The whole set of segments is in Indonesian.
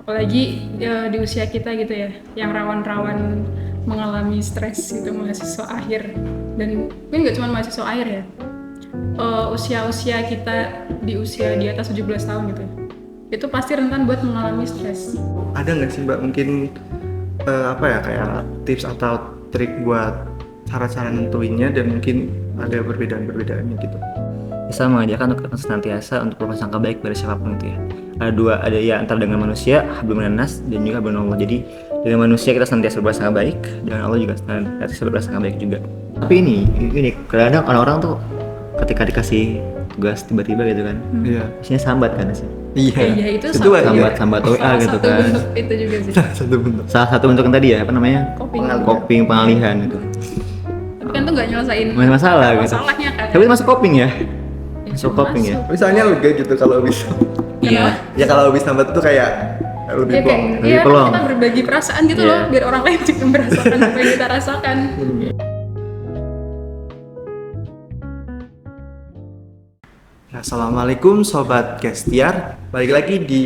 apalagi di usia kita gitu ya, yang rawan-rawan mengalami stres gitu, mahasiswa akhir. Dan mungkin nggak cuma mahasiswa akhir ya, usia-usia kita di usia di atas 17 tahun gitu ya, itu pasti rentan buat mengalami stres. Ada nggak sih Mbak mungkin kayak tips atau trik buat cara-cara nentuinnya, dan mungkin ada perbedaan-perbedaannya gitu? Sama, dia kan senantiasa untuk berprasangka baik pada siapapun itu ya. Ada ya antara dengan manusia hablum minas dan juga hablum Allah. Jadi dengan manusia kita senantiasa berprasangka baik, dengan Allah juga senantiasa berprasangka baik juga. Tapi ini kadang-kadang orang-orang tuh ketika dikasih tugas tiba-tiba gitu kan, isinya sambat kan sih. Iya, itu sambat WA gitu kan. Bentuk itu juga sih. Salah satu bentuk yang tadi ya, apa namanya? Coping pengalihan gitu. Tapi kan tuh nggak nyelesain masalah gitu. Masalahnya kan. Tapi masuk coping ya. Masuk coping ya. Misalnya lega gitu kalau bisa. Iya. Ya kalau bisa sambat itu kayak lebih plong. Iya, kita berbagi perasaan gitu loh, biar orang lain juga merasakan apa yang kita rasakan. Assalamualaikum Sobat Kestiar, balik lagi di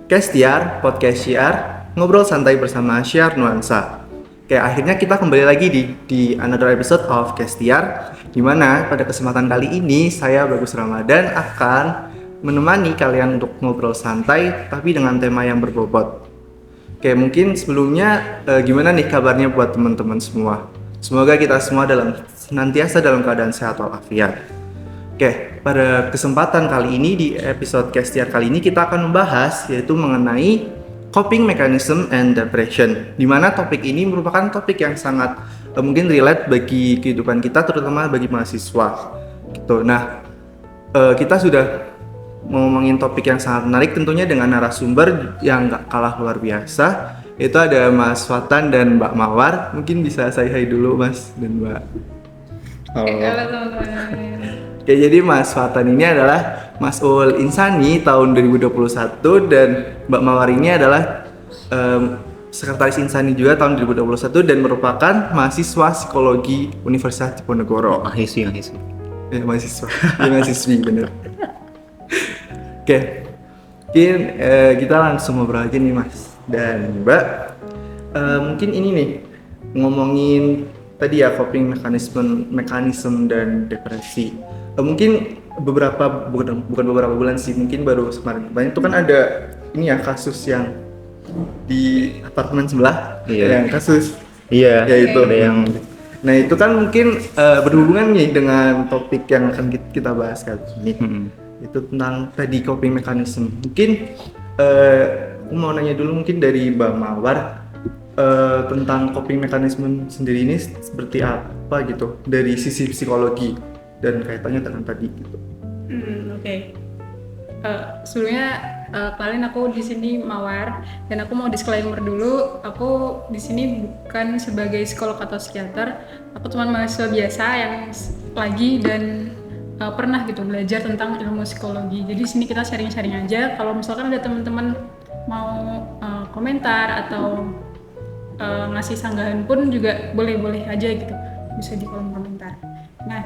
Kestiar, Podcast Syiar, ngobrol santai bersama Syiar Nuansa. Oke, akhirnya kita kembali lagi di another episode of Kestiar, dimana pada kesempatan kali ini saya Bagus Ramadan akan menemani kalian untuk ngobrol santai tapi dengan tema yang berbobot. Oke, mungkin sebelumnya gimana nih kabarnya buat teman-teman semua? Semoga kita semua senantiasa dalam keadaan sehat walafiat. Oke, pada kesempatan kali ini di episode Kestiar kali ini kita akan membahas yaitu mengenai coping mechanism and depression, di mana topik ini merupakan topik yang sangat mungkin relate bagi kehidupan kita, terutama bagi mahasiswa. Gitu. Nah, kita sudah ngomongin topik yang sangat menarik tentunya dengan narasumber yang gak kalah luar biasa. Itu ada Mas Fatan dan Mbak Mawar. Mungkin bisa say hi dulu Mas dan Mbak. Halo teman-teman. Oke, jadi Mas Fatan ini adalah Mas'ul Insani tahun 2021 dan Mbak Mawar ini adalah Sekretaris Insani juga tahun 2021 dan merupakan mahasiswa psikologi Universitas Diponegoro. Mahasiswi. Ya, mahasiswi bener. Oke, mungkin kita langsung ngobrol aja nih Mas dan Mbak. Mungkin ini nih, ngomongin tadi ya coping mekanisme dan depresi. Mungkin bukan beberapa bulan sih, mungkin baru kemarin itu kan ada ini ya kasus yang di apartemen sebelah, yang kasus ya itu yang. Nah itu kan mungkin berhubungan nih dengan topik yang akan kita bahas kali ini. Itu tentang tadi coping mechanism. Mungkin aku mau nanya dulu mungkin dari Mbak Mawar tentang coping mechanism sendiri ini seperti apa gitu dari sisi psikologi dan kaitannya dengan tadi gitu. Oke. Sebelumnya kenalin aku di sini Mawar, dan aku mau disclaimer dulu, aku di sini bukan sebagai psikolog atau psikiater. Aku cuma mahasiswa biasa yang lagi dan pernah gitu belajar tentang ilmu psikologi. Jadi di sini kita sharing-sharing aja. Kalau misalkan ada teman-teman mau komentar atau ngasih sanggahan pun juga boleh-boleh aja gitu, bisa di kolom komentar. Nah,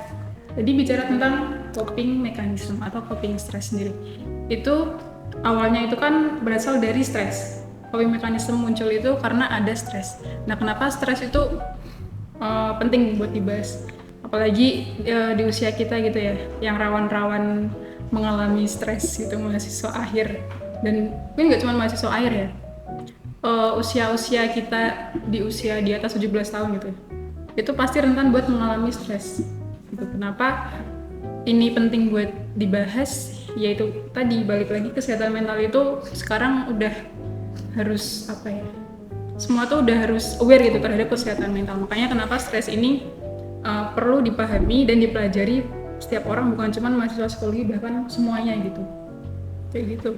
jadi bicara tentang coping mechanism atau coping stress sendiri, itu awalnya itu kan berasal dari stres. Coping mechanism muncul itu karena ada stres. Nah, kenapa stres itu penting buat dibahas? Apalagi di usia kita gitu ya, yang rawan-rawan mengalami stres gitu, mahasiswa akhir. Dan mungkin nggak cuma mahasiswa akhir ya, usia-usia kita di usia di atas 17 tahun gitu, itu pasti rentan buat mengalami stres. Gitu. Kenapa ini penting buat dibahas? Yaitu tadi balik lagi, kesehatan mental itu sekarang udah harus semua tuh udah harus aware gitu terhadap kesehatan mental. Makanya kenapa stres ini perlu dipahami dan dipelajari setiap orang, bukan cuma mahasiswa psikologi, bahkan semuanya gitu. Kayak gitu.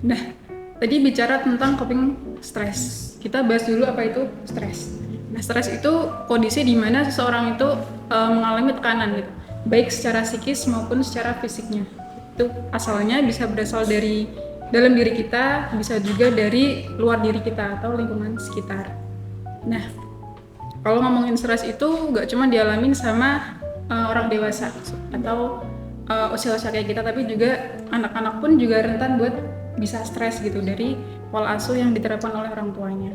Nah, tadi bicara tentang coping stress. Kita bahas dulu apa itu stres. Nah, stres itu kondisi di mana seseorang itu mengalami tekanan gitu, baik secara psikis maupun secara fisiknya. Itu asalnya bisa berasal dari dalam diri kita, bisa juga dari luar diri kita atau lingkungan sekitar. Nah, kalau ngomongin stres itu nggak cuma dialamin sama orang dewasa atau usia-usia kayak kita, tapi juga anak-anak pun juga rentan buat bisa stres gitu dari pola asuh yang diterapkan oleh orang tuanya.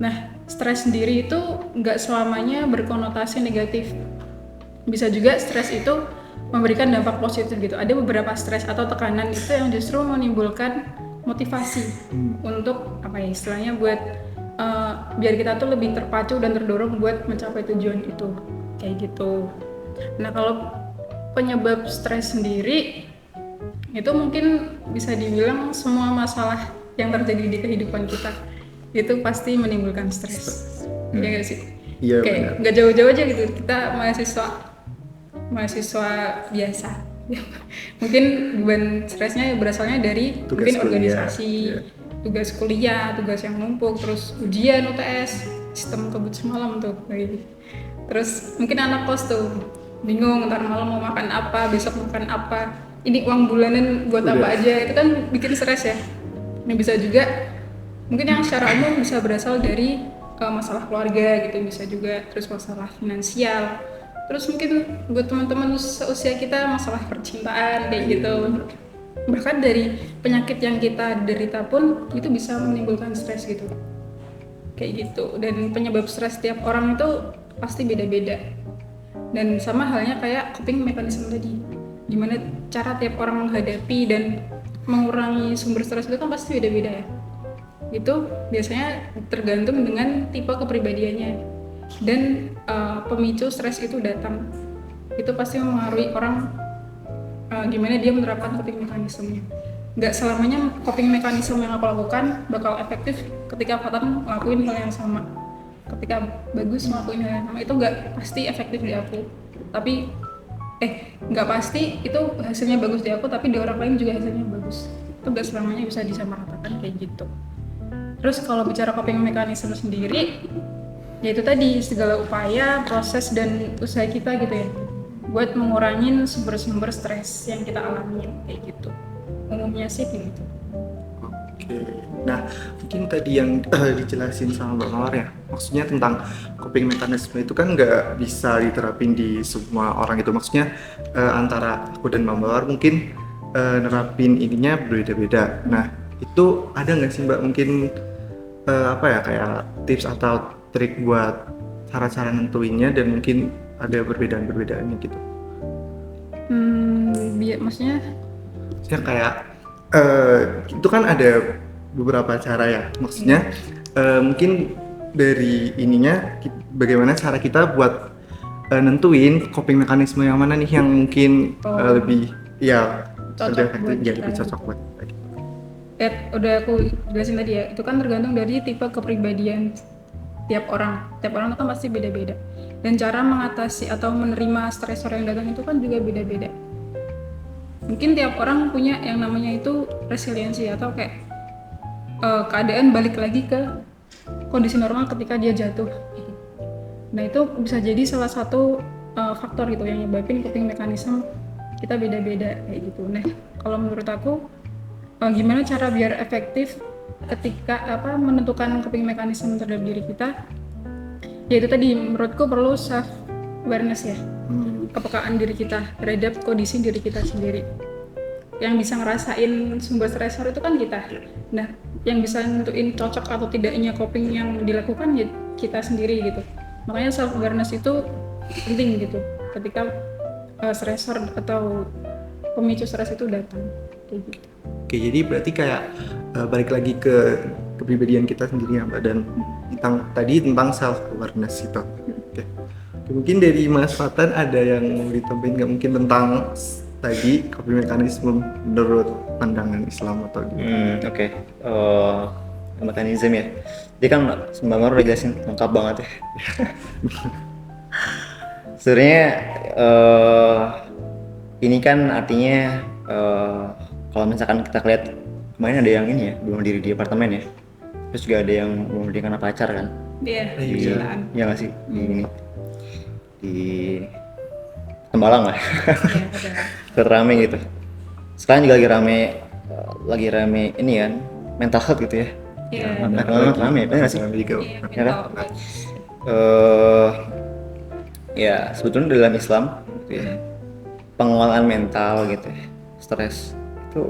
Nah, stres sendiri itu nggak selamanya berkonotasi negatif. Bisa juga stres itu memberikan dampak positif gitu. Ada beberapa stres atau tekanan itu yang justru menimbulkan motivasi untuk apa ya istilahnya buat biar kita tuh lebih terpacu dan terdorong buat mencapai tujuan itu kayak gitu. Nah kalau penyebab stres sendiri itu mungkin bisa dibilang semua masalah yang terjadi di kehidupan kita itu pasti menimbulkan stres. Iya nggak sih? Iya, Kayak benar. nggak jauh-jauh aja gitu kita mahasiswa biasa. Mungkin beban stresnya berasalnya dari Tugas mungkin kuliah, organisasi, iya. tugas kuliah, tugas yang numpuk, terus ujian UTS, sistem kebut semalam tuh kayak gitu. Terus mungkin anak kos tuh bingung ntar malam mau makan apa, besok makan apa, ini uang bulanan buat Udah. apa aja, itu kan bikin stres ya. Ini bisa juga mungkin yang secara umum bisa berasal dari masalah keluarga gitu, bisa juga terus masalah finansial, terus mungkin buat teman-teman seusia kita masalah percintaan kayak gitu. Bahkan dari penyakit yang kita derita pun itu bisa menimbulkan stres gitu kayak gitu. Dan penyebab stres setiap orang itu pasti beda-beda, dan sama halnya kayak coping mekanisme tadi, gimana cara tiap orang menghadapi dan mengurangi sumber stres itu kan pasti beda-beda ya. Itu biasanya tergantung dengan tipe kepribadiannya dan pemicu stres itu datang. Itu pasti mempengaruhi orang gimana dia menerapkan coping mekanismenya. Nggak selamanya coping mekanisme yang aku lakukan bakal efektif ketika Fatan ngelakuin hal yang sama. Ketika Bagus ngelakuin hal yang sama itu nggak pasti efektif di aku. Tapi nggak pasti itu hasilnya bagus di aku, tapi di orang lain juga hasilnya bagus. Itu nggak selamanya bisa disamaratakan kayak gitu. Terus kalau bicara coping mekanisme sendiri, yaitu tadi segala upaya, proses dan usaha kita gitu ya, buat mengurangin sumber-sumber stres yang kita alami kayak gitu. Umumnya sih kayak gitu. Oke. Nah, mungkin tadi yang dijelasin sama Mbak Mawar ya, maksudnya tentang coping mekanisme itu kan nggak bisa diterapin di semua orang gitu. Maksudnya antara aku dan Mbak Mawar mungkin nerapin ininya berbeda-beda. Nah, itu ada nggak sih Mbak mungkin apa ya kayak tips atau trik buat cara-cara nentuinnya dan mungkin ada perbedaan-perbedaannya gitu? Maksudnya Ya kayak itu kan ada beberapa cara ya, maksudnya mungkin dari ininya bagaimana cara kita buat nentuin coping mekanisme yang mana nih yang mungkin lebih ya Cocok buat ya kita. lebih cocok buat kita gitu. udah aku jelasin tadi ya, itu kan tergantung dari tipe kepribadian tiap orang. Tiap orang itu kan pasti beda-beda. Dan cara mengatasi atau menerima stresor yang datang itu kan juga beda-beda. Mungkin tiap orang punya yang namanya itu resiliensi atau kayak keadaan balik lagi ke kondisi normal ketika dia jatuh. Nah itu bisa jadi salah satu faktor gitu yang nyebabin coping mekanisme kita beda-beda kayak gitu. Nah kalau menurut aku gimana cara biar efektif ketika menentukan coping mekanisme terhadap diri kita, yaitu tadi menurutku perlu self awareness ya, kepekaan diri kita terhadap kondisi diri kita sendiri. Yang bisa ngerasain sumber stresor itu kan kita. Nah yang bisa nentuin cocok atau tidaknya coping yang dilakukan ya kita sendiri gitu. Makanya self awareness itu penting gitu ketika stresor atau pemicu stres itu datang kayak gitu. Oke, jadi berarti kayak balik lagi ke kepribadian kita sendiri ya Mbak, dan tentang self awareness itu. Oke. Mungkin dari Mas Fatan ada yang mau ditambahin nggak mungkin tentang tadi coping mekanisme menurut pandangan Islam atau gimana? Oke. Mekanisme ya. Jadi kan Mbak Mar udah jelasin lengkap banget ya. Sebenarnya ini kan artinya kalau misalkan kita lihat kemarin ada yang ini ya bunuh diri di apartemen ya, terus juga ada yang bunuh diri karena pacar kan. Iya, Iya nggak sih di ini di Tembalang lah. ada. Rame gitu. Sekarang juga lagi rame ini kan mental health gitu ya. Iya. Mental health rame, benar nggak sih? Juga. Iya, Ya kan? mental. Ya sebetulnya dalam Islam gitu ya, pengelolaan mental gitu ya, stres itu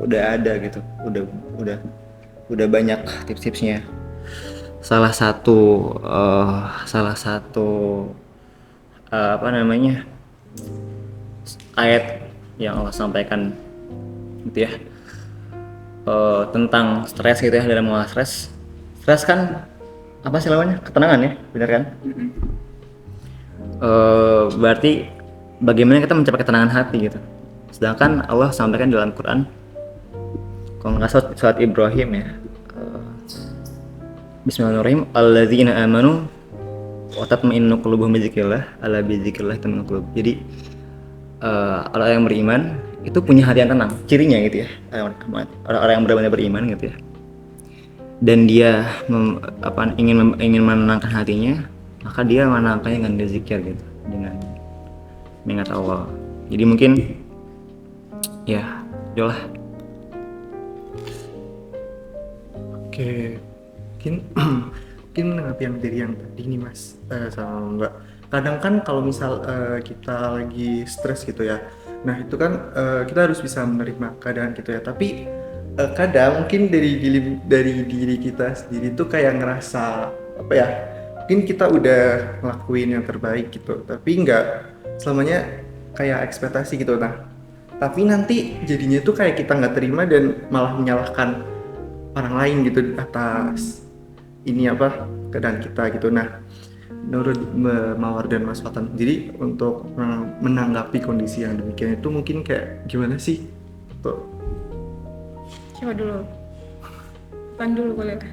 udah ada gitu, udah udah banyak tips-tipsnya. Salah satu apa namanya, ayat yang Allah sampaikan gitu ya, tentang stres gitu ya, dalam mengolah stres kan apa sih lawannya, ketenangan ya, benar kan? Berarti bagaimana kita mencapai ketenangan hati gitu. Sedangkan Allah sampaikan dalam Quran, kalau nggak salah surat Ibrahim ya, Bismillahirrahmanirrahim, alladzina amanu wa tatma'innu qulubuhum bidzikrillah, ala bidzikrillah tatma'innul qulub. Jadi orang yang beriman itu punya hati yang tenang, cirinya gitu ya, orang yang benar-benar beriman gitu ya, dan dia ingin menenangkan hatinya, maka dia menenangkannya dengan berzikir gitu, dengan mengingat Allah. Jadi mungkin ya itulah. Oke, mungkin menanggapi yang dari yang tadi nih Mas, sama Mbak. Kadang kan kalau misal kita lagi stres gitu ya, nah itu kan kita harus bisa menerima keadaan gitu ya. Tapi kadang mungkin dari diri kita sendiri tuh kayak ngerasa apa ya? Mungkin kita udah ngelakuin yang terbaik gitu, tapi nggak selamanya kayak ekspektasi gitu. Nah, tapi nanti jadinya tuh kayak kita nggak terima dan malah menyalahkan orang lain gitu atas ini apa keadaan kita gitu. Nah, menurut Mawar dan Mas Fatan sendiri untuk menanggapi kondisi yang demikian itu mungkin kayak gimana sih? Tuh. Coba dulu. Pan dulu boleh lah.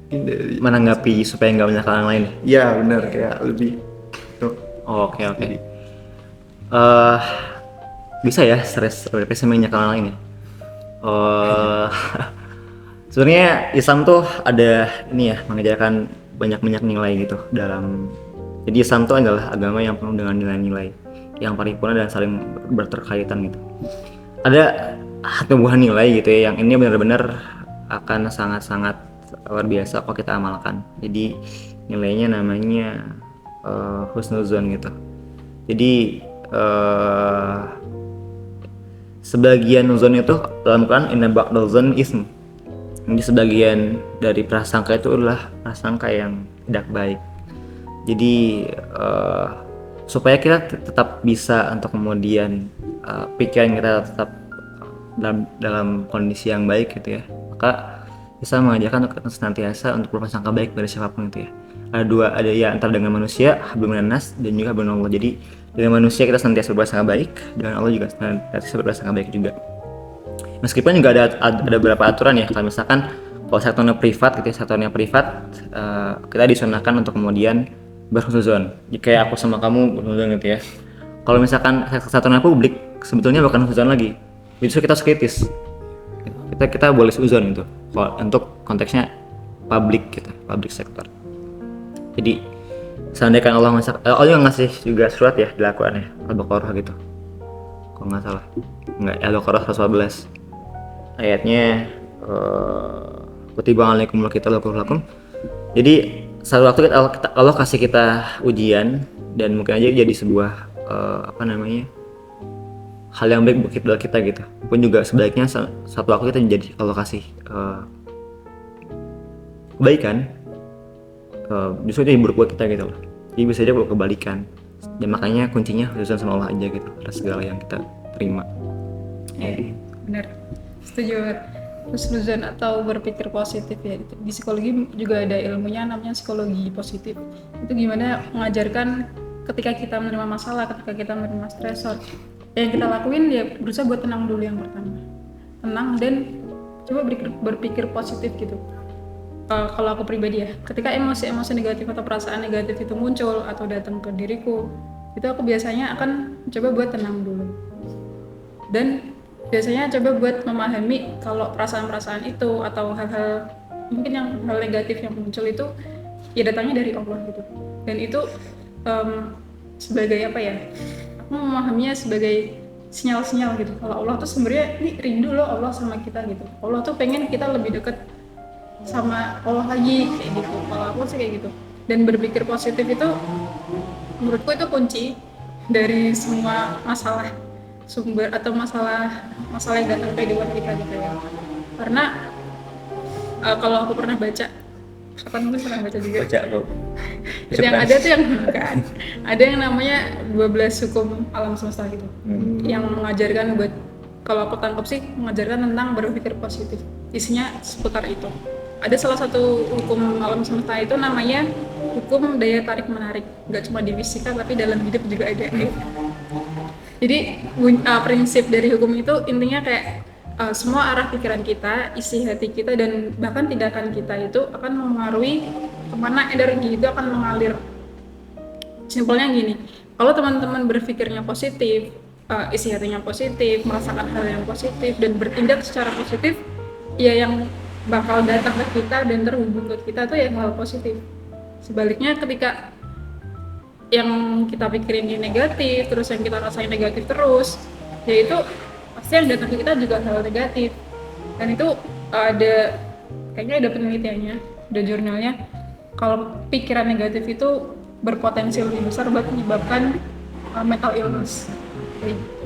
Mungkin dari Menanggapi supaya nggak menyalahkan orang lain. ya benar kayak lebih tuh. Oke. Bisa ya stres depresi menyalahkan orang lain ya. Sebenarnya Islam tuh ada ini ya, mengajarkan banyak nilai gitu dalam. Jadi Islam tuh adalah agama yang penuh dengan nilai-nilai yang paripurna dan saling berterkaitan gitu. Ada satu buah nilai gitu ya, yang ini benar-benar akan sangat-sangat luar biasa kalau kita amalkan. Jadi nilainya namanya husnuzon gitu. Jadi sebagian nuzon itu dalam Quran inna ba'dal ism. Jadi sebagian dari prasangka itu adalah prasangka yang tidak baik. Jadi supaya kita tetap bisa untuk kemudian pikiran kita tetap dalam kondisi yang baik gitu ya, maka bisa mengajarkan untuk senantiasa untuk berprasangka baik pada siapapun itu ya. Ada ya antara dengan manusia hablum minan nas dan juga hablum minallah. Jadi dengan manusia kita senantiasa berprasangka baik, dengan Allah juga senantiasa berprasangka baik juga. Meskipun juga ada beberapa aturan ya, kalau misalkan kalau sektornya privat gitu ya, kita disunahkan untuk kemudian berhusnuzon. Kayak aku sama kamu berhusnuzon gitu ya. Kalau misalkan sektornya publik, sebetulnya bukan husnuzon lagi, justru kita harus kritis. Kita boleh husnuzon gitu, untuk konteksnya publik gitu, public sector. Jadi seandainya Allah yang ngasih juga surat ya dilakukan ya, Al-Baqarah gitu, kalau nggak salah, Al-Baqarah 114 ayatnya, kutiba alaikumul qital lakum. Jadi satu waktu Allah kasih kita ujian dan mungkin aja jadi sebuah hal yang baik buat kita gitu. Pun juga sebaliknya satu waktu kita jadi Allah kasih kebaikan, justru itu yang buruk buat kita gitu loh. Jadi bisa aja buat kebalikan. Dan makanya kuncinya husnuzon sama Allah aja gitu atas segala yang kita terima. Benar. Setuju banget. Husnuzon atau berpikir positif ya. Di psikologi juga ada ilmunya namanya psikologi positif. Itu gimana mengajarkan ketika kita menerima masalah, ketika kita menerima stresor, yang kita lakuin ya berusaha buat tenang dulu yang pertama. Tenang dan coba berpikir positif gitu. Kalau aku pribadi ya, ketika emosi-emosi negatif atau perasaan negatif itu muncul atau datang ke diriku, itu aku biasanya akan coba buat tenang dulu. Dan biasanya coba buat memahami kalau perasaan-perasaan itu atau hal-hal mungkin yang hal negatif yang muncul itu ya datangnya dari Allah gitu. Dan itu sebagai apa ya? Aku memahaminya sebagai sinyal-sinyal gitu. Kalau Allah tuh sebenarnya ini rindu loh Allah sama kita gitu. Allah tuh pengen kita lebih dekat sama Allah lagi kayak gitu. Kalau aku sih kayak gitu. Dan berpikir positif itu menurutku itu kunci dari semua masalah sumber atau masalah yang datang ke kehidupan kita gitu ya. Karena kalau aku pernah baca, kapan mungkin pernah baca juga. Baca bro. Yang ada tuh yang bukan. Ada yang namanya 12 hukum alam semesta gitu. Yang mengajarkan buat, kalau aku tangkap sih mengajarkan tentang berpikir positif. Isinya seputar itu. Ada salah satu hukum alam semesta itu namanya hukum daya tarik menarik. Nggak cuma di fisika tapi dalam hidup juga ada. Jadi prinsip dari hukum itu intinya kayak semua arah pikiran kita, isi hati kita, dan bahkan tindakan kita itu akan mempengaruhi kemana energi itu akan mengalir. Simpelnya gini, kalau teman-teman berpikirnya positif, isi hatinya positif, merasakan hal yang positif, dan bertindak secara positif, ya yang bakal datang ke kita dan terhubung ke kita tuh ya hal positif. Sebaliknya ketika yang kita pikirin ini negatif, terus yang kita rasain negatif terus, ya itu pasti yang datang ke kita juga hal negatif. Dan itu kayaknya ada penelitiannya, ada jurnalnya, kalau pikiran negatif itu berpotensi lebih besar buat menyebabkan mental illness.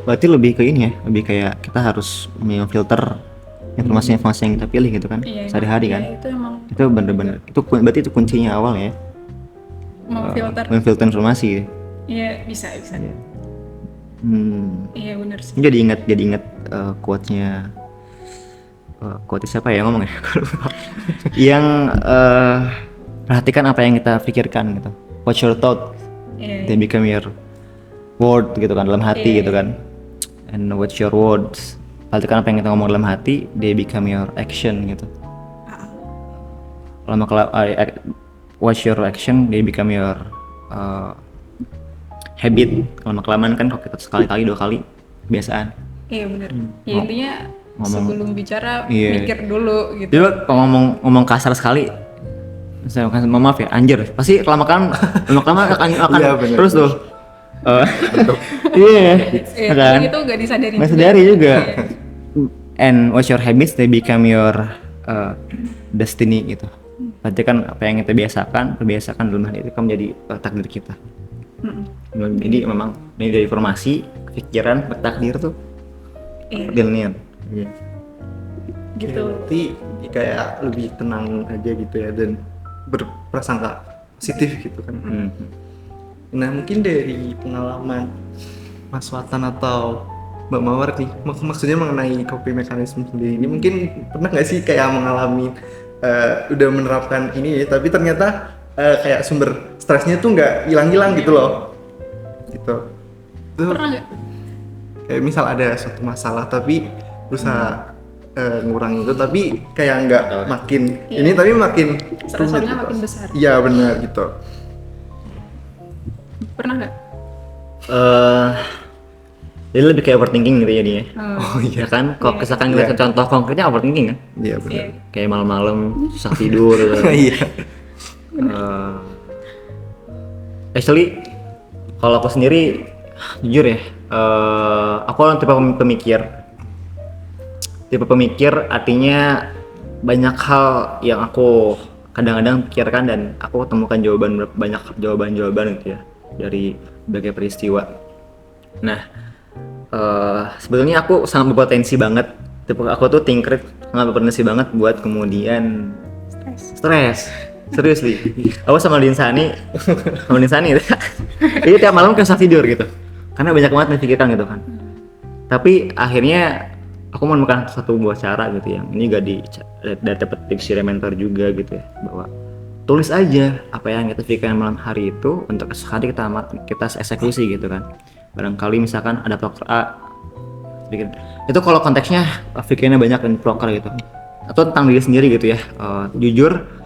Berarti lebih ke ini ya, lebih kayak kita harus memfilter informasi-informasi yang kita pilih gitu kan, sehari-hari kan. Itu bener-bener, berarti itu kuncinya awal ya. Memfilter informasi. Iya, bisa. Iya benar sih. Jadi ingat quote-nya siapa ya ngomong ya? Yang perhatikan apa yang kita pikirkan gitu. Watch your thought, they become your word gitu kan, dalam hati gitu kan. And watch your words, perhatikan apa yang kita ngomong dalam hati, they become your action gitu. Watch your action, they become your habit. Kalau kelamaan kan kalau kita sekali-kali 2 kali kebiasaan. Iya benar. Ya intinya sebelum bicara mikir dulu gitu. Jadi kalau ngomong kasar sekali, misalnya maaf ya, anjir, pasti lama-kelamaan akan terus tuh. Iya. Kan itu nggak disadari. Nggak sadari juga. And watch your habits, they become your destiny gitu. Berarti kan apa yang kita biasakan dalam hal itu kan menjadi takdir kita. Jadi memang ini dari informasi, pikiran, takdir tuh linear. Gitu. Berarti kayak lebih tenang aja gitu ya, dan berprasangka positif gitu kan. Nah mungkin dari pengalaman Mas Watan atau Mbak Mawar nih, maksudnya mengenai coping mechanism sendiri ini, mungkin pernah nggak sih kayak mengalami udah menerapkan ini tapi ternyata kayak sumber stresnya tuh nggak hilang-hilang gitu loh, gitu. Pernah nggak? Kayak misal ada suatu masalah tapi berusaha ngurangin itu, tapi kayak nggak makin ini, tapi makin stresnya gitu. makin besar. Iya benar gitu. Pernah nggak? Jadi lebih kayak overthinking gitu jadinya. Oh iya kan, kok misalkan ngeliat contoh konkretnya overthinking kan? Iya benar. Kayak malam-malam susah tidur. Iya. Actually, kalau aku sendiri jujur ya, aku orang tipe pemikir artinya banyak hal yang aku kadang-kadang pikirkan dan aku temukan banyak jawaban gitu ya dari berbagai peristiwa. Nah, sebetulnya aku sangat berpotensi banget, aku tuh thinker sangat berpotensi banget buat kemudian stres. Serius nih, aku sama Dinsani ini tiap malam kayak susah tidur gitu, karena banyak banget memikirkan gitu kan. Tapi akhirnya aku menemukan satu buah cara gitu yang ini gak dapat tips dari mentor juga gitu ya, bahwa tulis aja apa yang kita pikirkan malam hari itu untuk esok hari kita eksekusi gitu kan. Barangkali misalkan ada proker A, itu kalau konteksnya pikirnya banyak dan proker gitu, atau tentang diri sendiri gitu ya. Jujur,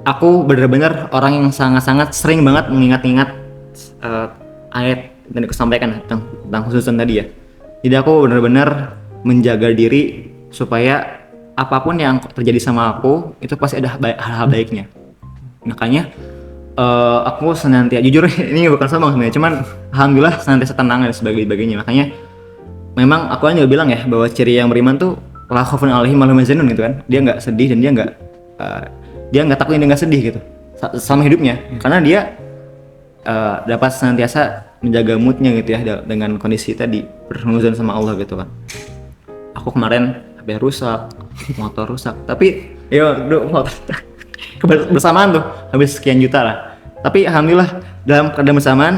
aku benar-benar orang yang sangat-sangat sering banget mengingat-ingat ayat yang aku sampaikan tentang khususan tadi ya. Jadi aku benar-benar menjaga diri supaya apapun yang terjadi sama aku itu pasti ada hal-hal baiknya. Makanya aku senantiasa, jujur ini bukan sombong sebenarnya, cuman alhamdulillah senantiasa tenang dan sebagainya. Makanya memang aku juga bilang ya bahwa ciri yang beriman tuh la khaufun 'alaihim wa la hum yahzanun gitu kan. Dia nggak sedih dan dia nggak takut, dia nggak sedih gitu selama hidupnya, karena dia dapat senantiasa menjaga moodnya gitu ya dengan kondisi tadi, berhubungan sama Allah gitu kan. Aku kemarin HP rusak, motor rusak. Tapi motor bersamaan tuh habis sekian juta lah. Tapi alhamdulillah dalam keadaan bersamaan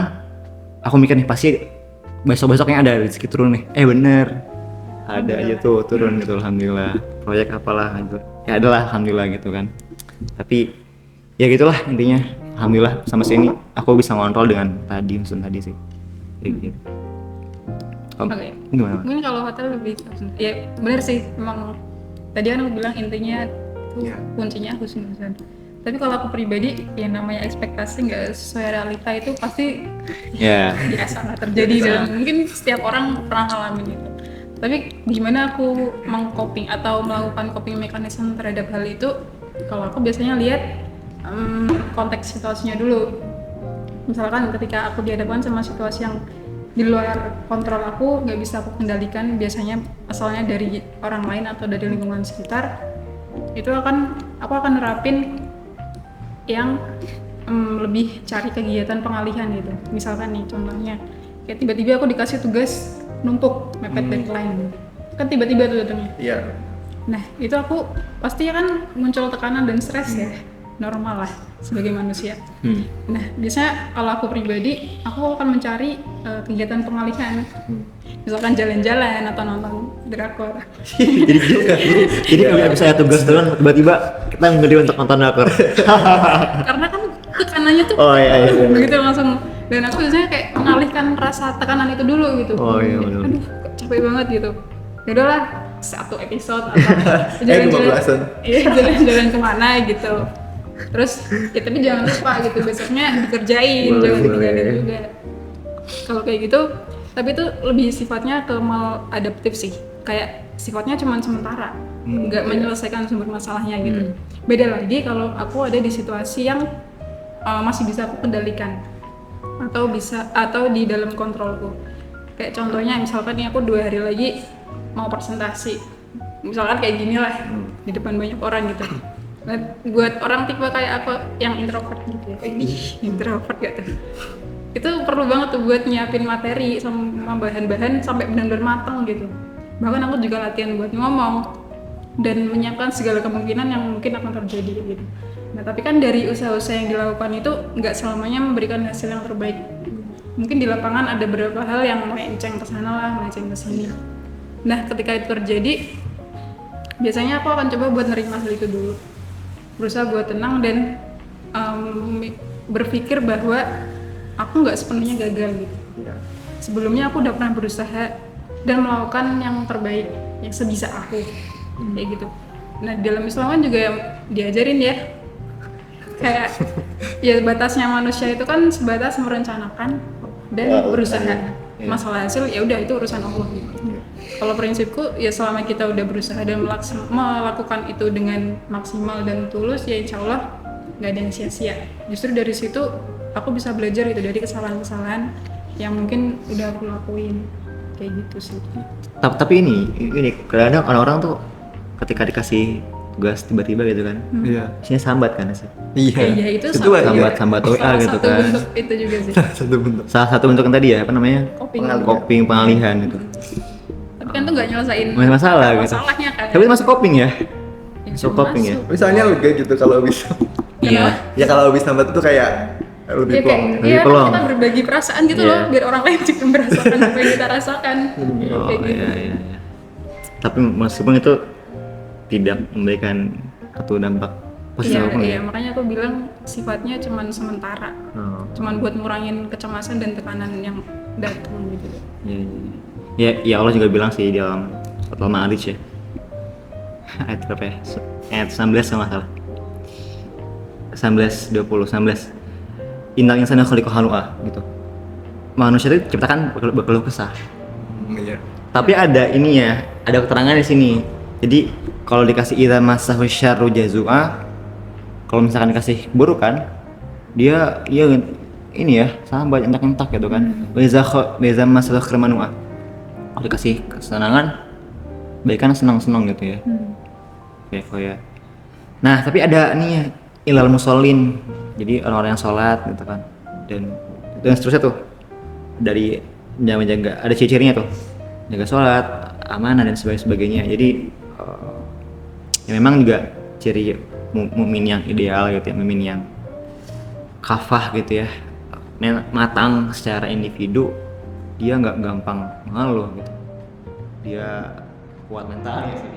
aku mikir nih pasti besok-besoknya ada rezeki turun nih. Bener. Ada aja tuh turun gitu alhamdulillah. Proyek apalah gitu. Ya adalah alhamdulillah gitu kan. Tapi ya gitulah intinya. Alhamdulillah sama sini aku bisa ngontrol dengan usun tadi sih. Kayak gitu. Oke. Gimana? Mungkin kalau hotel lebih, ya benar sih, memang tadi kan aku bilang intinya tuh kuncinya husnuzon. Tapi kalau aku pribadi, yang namanya ekspektasi nggak sesuai realita itu pasti biasa lah terjadi dalam mungkin setiap orang pernah ngalamin itu. Tapi gimana aku mengcoping atau melakukan coping mekanisme terhadap hal itu? Kalau aku biasanya lihat konteks situasinya dulu. Misalkan ketika aku dihadapkan sama situasi yang di luar kontrol aku, nggak bisa aku kendalikan, biasanya asalnya dari orang lain atau dari lingkungan sekitar, itu aku akan nerapin yang lebih cari kegiatan pengalihan gitu. Misalkan nih contohnya, kayak tiba-tiba aku dikasih tugas numpuk mepet deadline, kan tiba-tiba tuh datangnya. Iya. Nah itu aku pasti kan muncul tekanan dan stres ya, normal lah sebagai manusia. Nah biasanya kalau aku pribadi, aku akan mencari kegiatan pengalihan, misalkan jalan-jalan atau nonton drakor. jadi kalau bisa tugas turun tiba-tiba kita mengerti untuk nonton drakor. Karena kan tekanannya tuh begitu langsung, dan aku biasanya kayak mengalihkan rasa tekanan itu dulu gitu. Aduh kok capek banget gitu. Ya udahlah, satu episode atau jalan-jalan kemana gitu. Terus ya tapi jangan lupa gitu besoknya dikerjain, jangan ditinggalin juga. Kalau kayak gitu, tapi itu lebih sifatnya ke maladaptif sih, kayak sifatnya cuma sementara, nggak menyelesaikan sumber masalahnya gitu. Beda lagi kalau aku ada di situasi yang masih bisa aku kendalikan atau di dalam kontrolku. Kayak contohnya misalkan nih aku 2 hari lagi mau presentasi, misalkan kayak gini lah di depan banyak orang gitu. Nah, buat orang tipe kayak aku yang introvert gitu ya, introvert gak tuh? Itu perlu banget tuh buat nyiapin materi sama bahan-bahan sampai benar-benar matang gitu. Bahkan aku juga latihan buat ngomong dan menyiapkan segala kemungkinan yang mungkin akan terjadi gitu. Nah tapi kan dari usaha-usaha yang dilakukan itu nggak selamanya memberikan hasil yang terbaik. Mungkin di lapangan ada beberapa hal yang melenceng ke sana lah, melenceng ke sini. Nah ketika itu terjadi, biasanya aku akan coba buat nerima hal itu dulu, berusaha buat tenang dan berpikir bahwa aku nggak sepenuhnya gagal gitu. Sebelumnya aku udah pernah berusaha dan melakukan yang terbaik, yang sebisa aku, kayak gitu. Nah di dalam Islam kan juga diajarin ya, kayak ya batasnya manusia itu kan sebatas merencanakan dan berusaha. Masalah hasil ya udah itu urusan Allah gitu. Kalau prinsipku ya selama kita udah berusaha dan melakukan itu dengan maksimal dan tulus, ya insya Allah nggak ada yang sia-sia. Justru dari situ aku bisa belajar itu dari kesalahan-kesalahan yang mungkin udah aku lakuin, kayak gitu sih. Tapi ini kadang-kadang orang-orang tuh ketika dikasih tugas tiba-tiba gitu kan, isinya sambat kan sih. Iya itu sambat WA gitu kan. Bentuk itu juga sih. Salah satu bentuk yang tadi ya, apa namanya? Coping pengalihan gitu. Tapi kan tuh nggak nyelesain masalah gitu. Masalahnya kan. Tapi masuk coping ya. Masuk coping ya. Misalnya lega gitu kalau bisa. Iya. Ya kalau bisa sambat itu kayak lebih plong. Iya kan kita berbagi perasaan gitu loh, biar orang lain juga merasakan apa yang kita rasakan. Kayak gitu. Iya. Tapi meskipun itu tidak memberikan satu dampak positif. Iya, makanya aku bilang sifatnya cuman sementara. Cuman buat ngurangin kecemasan dan tekanan yang datang gitu. Iya. Ya Allah juga bilang sih di dalam surat Al-Ma'arij ya. Ayat berapa ya? Ayat 19 sama salah. 19 Innal insana khuliqa halu'a gitu. Manusia itu diciptakan berkeluh kesah. Tapi ada ini ya, ada keterangan di sini. Jadi kalau dikasih idza massahu syarru jazua, kalau misalkan dikasih keburukan, dia ini ya, sambat entak-entak gitu kan. Wa idza massahu khairu manua. Kalau dikasih kesenangan, baik kan senang-senang gitu ya. Ya. Nah, tapi ada nih ya, ilal musallin. Jadi orang-orang yang sholat gitu kan. Dan seterusnya tuh. Dari menjaga, ada ciri-cirinya tuh. Jaga sholat, amanah dan sebagainya. Jadi Ya memang juga ciri mukmin yang ideal gitu ya, mukmin yang kafah gitu ya, matang secara individu, dia nggak gampang mengeluh gitu, dia kuat mentalnya sih.